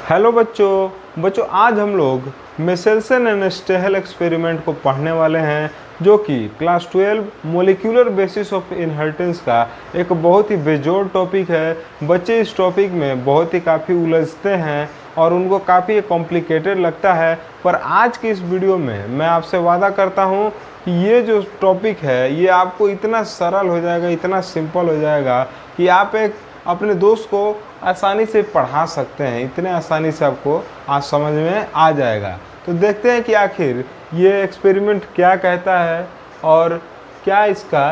Hello बच्चों आज हम लोग मिशेल्सन एंड स्टेहल एक्सपेरिमेंट को पढ़ने वाले हैं, जो कि class 12 molecular basis of inheritance का एक बहुत ही बेजोड़ टॉपिक है। बच्चे इस टॉपिक में बहुत ही काफ़ी उलझते हैं और उनको काफ़ी कॉम्प्लिकेटेड लगता है, पर आज की इस वीडियो में मैं आपसे वादा करता हूँ कि ये जो टॉपिक है ये आपको इतना सरल हो जाएगा, इतना सिंपल हो जाएगा कि आप एक अपने दोस्त को आसानी से पढ़ा सकते हैं। इतने आसानी से आपको आज समझ में आ जाएगा। तो देखते हैं कि आखिर ये एक्सपेरिमेंट क्या कहता है और क्या इसका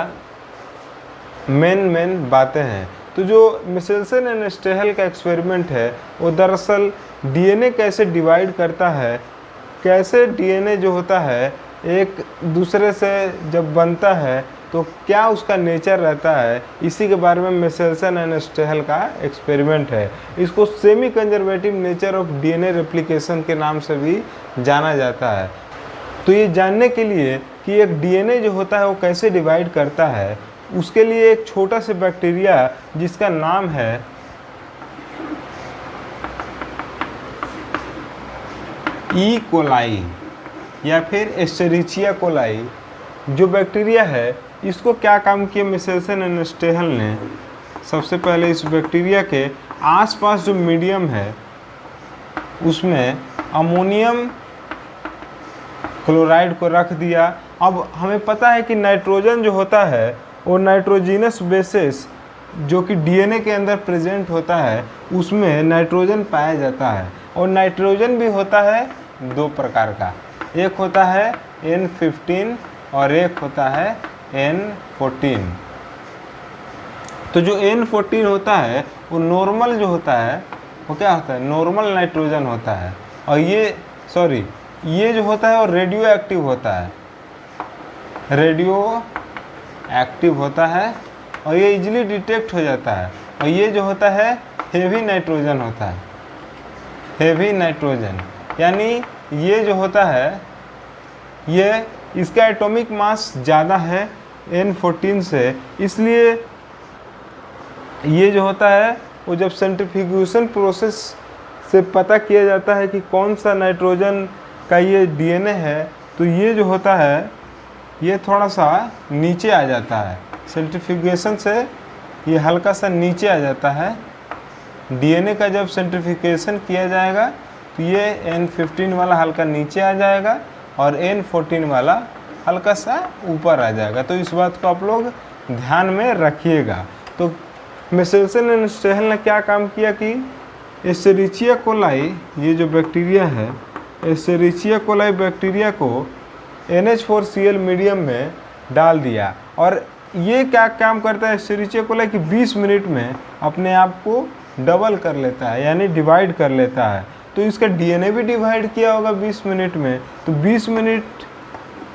मेन बातें हैं। तो जो मिशेल्सन एंड स्टेहल का एक्सपेरिमेंट है वो दरअसल डीएनए कैसे डिवाइड करता है, कैसे डीएनए जो होता है एक दूसरे से जब बनता है तो क्या उसका नेचर रहता है, इसी के बारे में मिशेल्सन एंड स्टेहल का एक्सपेरिमेंट है। इसको semi conservative nature of DNA replication के नाम से भी जाना जाता है। तो ये जानने के लिए कि एक डीएनए जो होता है वो कैसे डिवाइड करता है, उसके लिए एक छोटा सा बैक्टीरिया जिसका नाम है ई कोलाई या फिर एस्चेरिचिया कोलाई, जो बैक्टीरिया है इसको क्या काम किया मिशेल्सन एंड स्टेहल ने। सबसे पहले इस बैक्टीरिया के आसपास जो मीडियम है उसमें अमोनियम क्लोराइड को रख दिया। अब हमें पता है कि नाइट्रोजन जो होता है वो नाइट्रोजिनस बेसिस जो कि डीएनए के अंदर प्रेजेंट होता है उसमें नाइट्रोजन पाया जाता है, और नाइट्रोजन भी होता है दो प्रकार का, एक होता है N15 और एक होता है N14। तो जो N14 होता है वो नॉर्मल जो होता है वो क्या होता है, नॉर्मल नाइट्रोजन होता है, और ये जो होता है वो रेडियो एक्टिव होता है, रेडियो एक्टिव होता है और ये इजीली डिटेक्ट हो जाता है। और ये जो होता है हेवी नाइट्रोजन होता है, हेवी नाइट्रोजन, यानी ये जो होता है ये इसका एटॉमिक मास ज़्यादा है N14 से, इसलिए ये जो होता है वो जब सेंट्रीफ्यूगेशन प्रोसेस से पता किया जाता है कि कौन सा नाइट्रोजन का ये डीएनए है, तो ये जो होता है ये थोड़ा सा नीचे आ जाता है, सेंट्रीफ्यूगेशन से ये हल्का सा नीचे आ जाता है। डीएनए का जब सेंट्रीफ्यूगेशन किया जाएगा तो ये N15 वाला हल्का नीचे आ जाएगा और N14 वाला हल्का सा ऊपर आ जाएगा। तो इस बात को आप लोग ध्यान में रखिएगा। तो मिशेल्सन एंड स्टेहल ने क्या काम किया कि एस्चेरिचिया कोलाई, ये जो बैक्टीरिया है एस्चेरिचिया कोलाई बैक्टीरिया को NH4Cl मीडियम में डाल दिया, और ये क्या काम करता है एस्चेरिचिया कोलाई कि 20 मिनट में अपने आप को डबल कर लेता है, यानी डिवाइड कर लेता है। तो इसका डीएनए भी डिवाइड किया होगा 20 मिनट में। तो 20 मिनट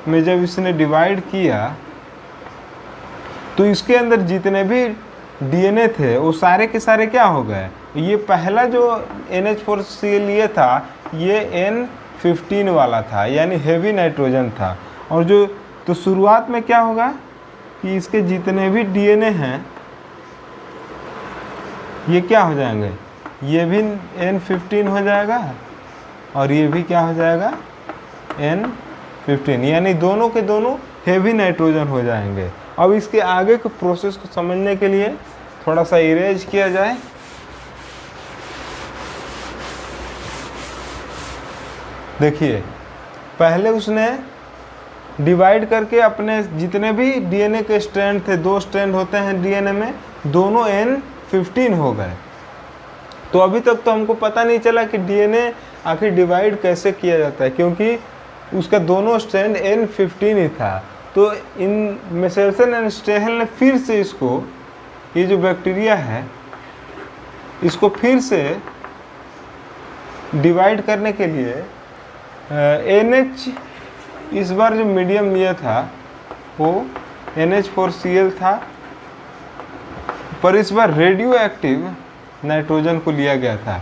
में जब इसने डिवाइड किया तो इसके अंदर जितने भी डीएनए थे वो सारे के सारे क्या हो गए, ये पहला जो NH4Cl ये था ये N15 वाला था, यानी हेवी नाइट्रोजन था। और जो तो शुरुआत में क्या होगा कि इसके जितने भी डीएनए हैं ये क्या हो जाएंगे, ये भी N15 हो जाएगा और ये भी क्या हो जाएगा N15, यानी दोनों के दोनों हेवी नाइट्रोजन हो जाएंगे। अब इसके आगे के प्रोसेस को समझने के लिए थोड़ा सा इरेज किया जाए। देखिए पहले उसने डिवाइड करके अपने जितने भी डीएनए के स्ट्रैंड थे, 2 स्ट्रैंड होते हैं डीएनए में, दोनों N15 हो गए। तो अभी तक तो हमको पता नहीं चला कि डीएनए आखिर डिवाइड कैसे किया जाता है, क्योंकि उसका दोनों स्ट्रैंड N15 ही था। तो इन मिशेल्सन एंड स्टेहल ने फिर से इसको, ये जो बैक्टीरिया है इसको फिर से डिवाइड करने के लिए NH, इस बार जो मीडियम लिया था वो NH4Cl था, पर इस बार रेडियो एक्टिव नाइट्रोजन को लिया गया था।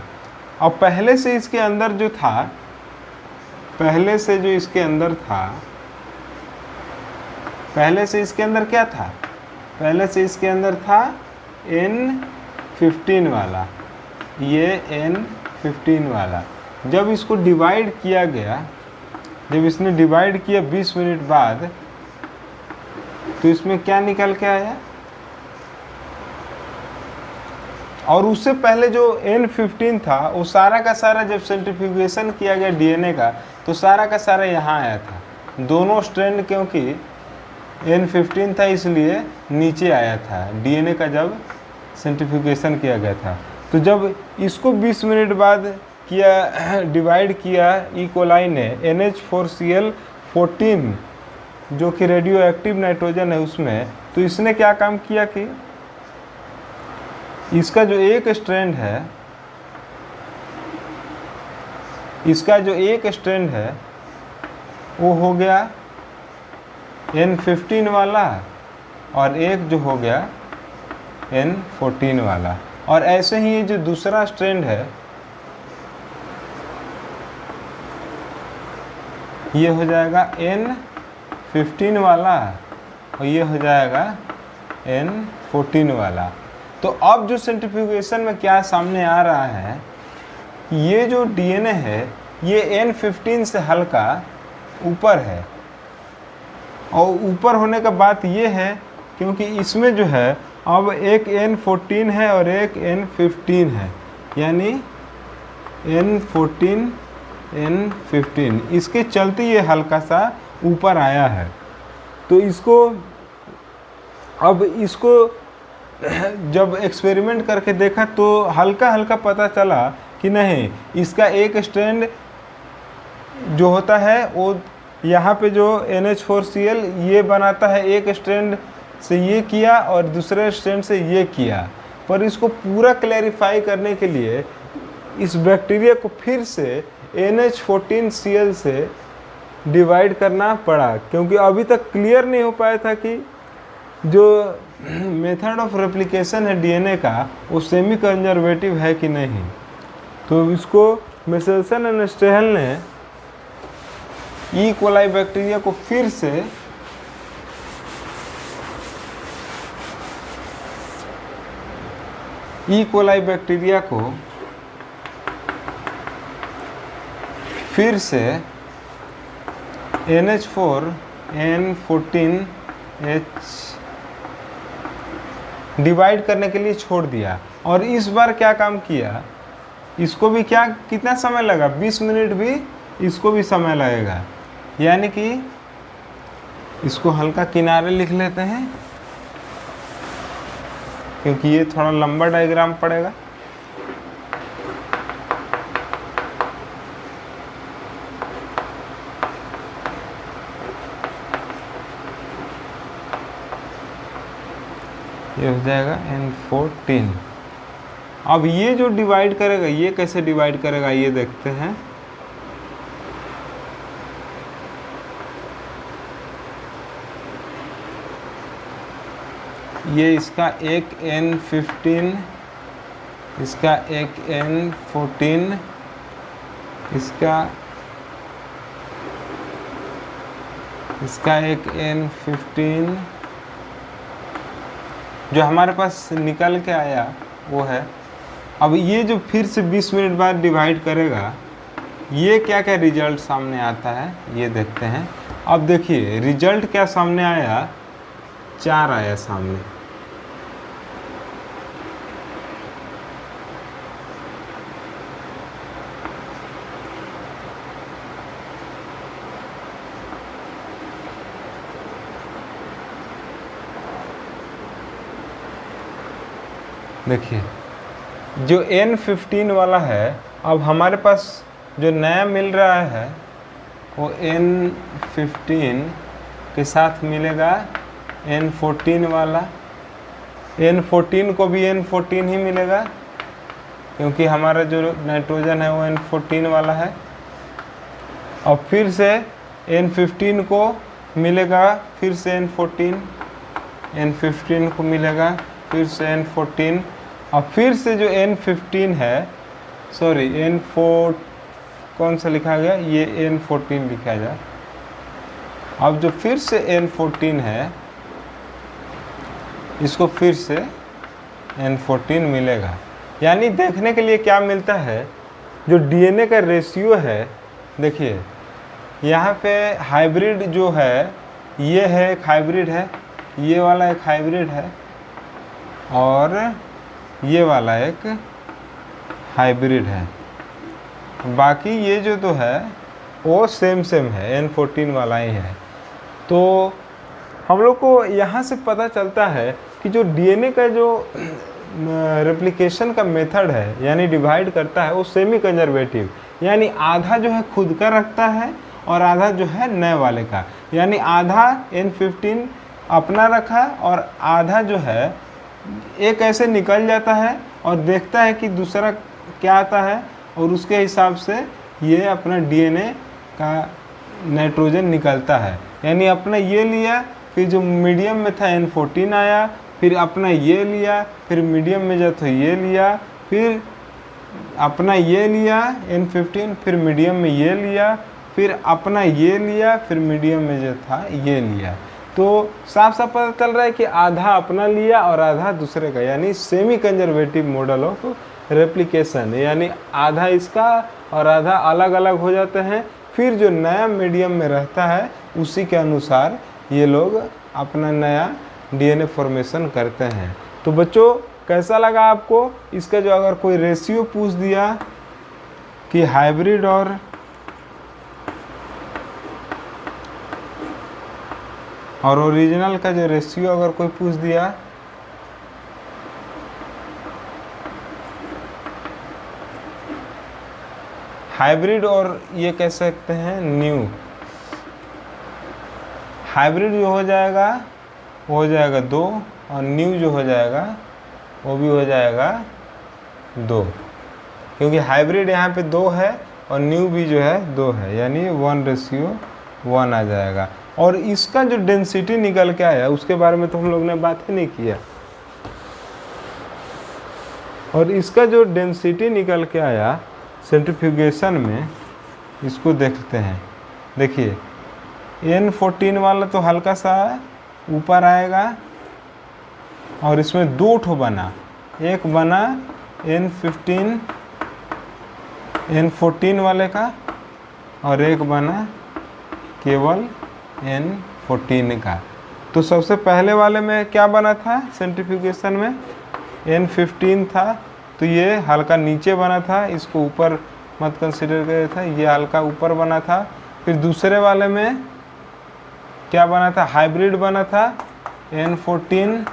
अब पहले से इसके अंदर जो था, पहले से इसके अंदर क्या था, पहले से इसके अंदर था N15 वाला, ये N15 वाला। जब इसको डिवाइड किया गया, जब इसने डिवाइड किया 20 मिनट बाद, तो इसमें क्या निकल के आया? और उससे पहले जो N15 था वो सारा का सारा जब सेंट्रीफ्यूगेशन किया गया डीएनए का, तो सारा का सारा यहाँ आया था। दोनों स्ट्रैंड क्योंकि N15 था इसलिए नीचे आया था डीएनए का जब सेंट्रीफ्यूगेशन किया गया था। तो जब इसको 20 मिनट बाद किया, डिवाइड किया ई कोलाई ने NH4Cl14 जो कि रेडियो एक्टिव नाइट्रोजन है उसमें, तो इसने क्या काम किया कि इसका जो एक स्ट्रैंड है, इसका जो एक स्ट्रैंड है वो हो गया N15 वाला और एक जो हो गया N14 वाला। और ऐसे ही ये जो दूसरा स्ट्रैंड है ये हो जाएगा N15 वाला और ये हो जाएगा N14 वाला। तो अब जो सेंट्रीफ्यूगेशन में क्या सामने आ रहा है, ये जो डीएनए है ये N15 से हल्का ऊपर है। और ऊपर होने का बात ये है क्योंकि इसमें जो है अब एक N14 है और एक N15 है, यानी N14 N15, इसके चलते ये हल्का सा ऊपर आया है। तो इसको अब इसको जब एक्सपेरिमेंट करके देखा तो हल्का हल्का पता चला कि नहीं, इसका एक स्ट्रैंड जो होता है वो यहाँ पे जो NH4Cl ये बनाता है, एक स्ट्रैंड से ये किया और दूसरे स्ट्रैंड से ये किया। पर इसको पूरा क्लैरिफाई करने के लिए इस बैक्टीरिया को फिर से NH14Cl से डिवाइड करना पड़ा, क्योंकि अभी तक क्लियर नहीं हो पाया था कि जो मेथड ऑफ रेप्लिकेशन है डीएनए का वो सेमी कंजर्वेटिव है कि नहीं। तो इसको मेसेल्सन एंड स्टेहल ने ई कोलाई बैक्टीरिया को फिर से ई कोलाई बैक्टीरिया को फिर से NH4N14H डिवाइड करने के लिए छोड़ दिया। और इस बार क्या काम किया, इसको भी क्या कितना समय लगा, 20 मिनट भी इसको भी समय लगेगा। यानी कि इसको हल्का किनारे लिख लेते हैं क्योंकि ये थोड़ा लंबा डायग्राम पड़ेगा। ये हो जाएगा N14। अब ये जो डिवाइड करेगा, ये कैसे डिवाइड करेगा ये देखते हैं। ये इसका एक N15, इसका एक N14, इसका एक N15 जो हमारे पास निकल के आया वो है। अब ये जो फिर से 20 मिनट बाद डिवाइड करेगा, ये क्या क्या रिजल्ट सामने आता है ये देखते हैं। अब देखिए रिजल्ट क्या सामने आया, 4 आया सामने। देखिए जो N15 वाला है, अब हमारे पास जो नया मिल रहा है वो N15 के साथ मिलेगा N14 वाला। N14 को भी N14 ही मिलेगा क्योंकि हमारा जो नाइट्रोजन है वो N14 वाला है। और फिर से N15 को मिलेगा फिर से N14, N15 को मिलेगा फिर से N14, और फिर से जो N15 है, सॉरी N4 कौन सा लिखा गया, ये N14 लिखा जाए। अब जो फिर से N14 है इसको फिर से N14 मिलेगा। यानी देखने के लिए क्या मिलता है जो डीएनए का रेशियो है, देखिए यहाँ पे हाइब्रिड जो है, ये है एक हाइब्रिड है, ये वाला एक हाइब्रिड है और ये वाला एक हाइब्रिड है। बाकी ये जो तो है वो सेम है, N14 वाला ही है। तो हम लोग को यहाँ से पता चलता है कि जो डीएनए का जो रेप्लिकेशन का मेथड है, यानी डिवाइड करता है, वो सेमी कंजर्वेटिव, यानी आधा जो है खुद का रखता है और आधा जो है नए वाले का, यानी आधा N15 अपना रखा और आधा जो है एक ऐसे निकल जाता है और देखता है कि दूसरा क्या आता है और उसके हिसाब से ये अपना डीएनए का नाइट्रोजन निकलता है। यानी अपना ये लिया, फिर जो मीडियम में था N14 आया, फिर अपना ये लिया, फिर मीडियम में जो था ये लिया, फिर अपना ये लिया N15, फिर मीडियम में ये लिया, फिर अपना ये लिया, फिर मीडियम में जो था ये लिया। तो साफ साफ पता चल रहा है कि आधा अपना लिया और आधा दूसरे का, यानी semi conservative model of replication, यानी आधा इसका और आधा अलग अलग हो जाते हैं। फिर जो नया मीडियम में रहता है उसी के अनुसार ये लोग अपना नया डीएनए फॉर्मेशन करते हैं। तो बच्चों कैसा लगा आपको इसका, जो अगर कोई रेशियो पूछ दिया कि हाइब्रिड और ओरिजिनल का जो रेशियो अगर कोई पूछ दिया, हाइब्रिड और ये कह सकते हैं न्यू, हाइब्रिड जो हो जाएगा वो हो जाएगा 2 और न्यू जो हो जाएगा वो भी हो जाएगा 2, क्योंकि हाइब्रिड यहाँ पे 2 है और न्यू भी जो है 2 है, यानी 1:1 आ जाएगा। और इसका जो डेंसिटी निकल के आया उसके बारे में तो हम लोग ने बात ही नहीं किया। और इसका जो डेंसिटी निकल के आया सेंट्रीफ्यूगेशन में, इसको देखते हैं। देखिए N14 वाला तो हल्का सा ऊपर आएगा और इसमें 2 ठो बना, एक बना N14 वाले का और एक बना केवल N14 का। तो सबसे पहले वाले में क्या बना था सेंट्रीफ्यूगेशन में, N15 था, तो ये हल्का नीचे बना था, इसको ऊपर मत कंसिडर कर था, ये हल्का ऊपर बना था। फिर दूसरे वाले में क्या बना था, हाइब्रिड बना था, N14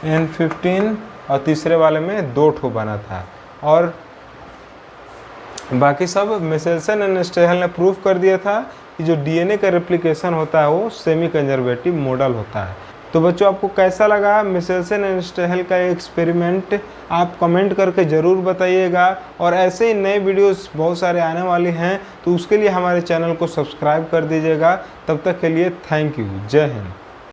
N15, और तीसरे वाले में 2 ठो बना था। और बाकी सब मिशेल्सन एंड स्टेहल ने प्रूफ कर दिया था कि जो डीएनए का रेप्लिकेशन होता है वो सेमी कंजर्वेटिव मॉडल होता है। तो बच्चों आपको कैसा लगा मिशेल्सन एंड स्टेहल का एक्सपेरिमेंट, आप कमेंट करके ज़रूर बताइएगा। और ऐसे ही नए वीडियोस बहुत सारे आने वाले हैं, तो उसके लिए हमारे चैनल को सब्सक्राइब कर दीजिएगा। तब तक के लिए थैंक यू, जय हिंद।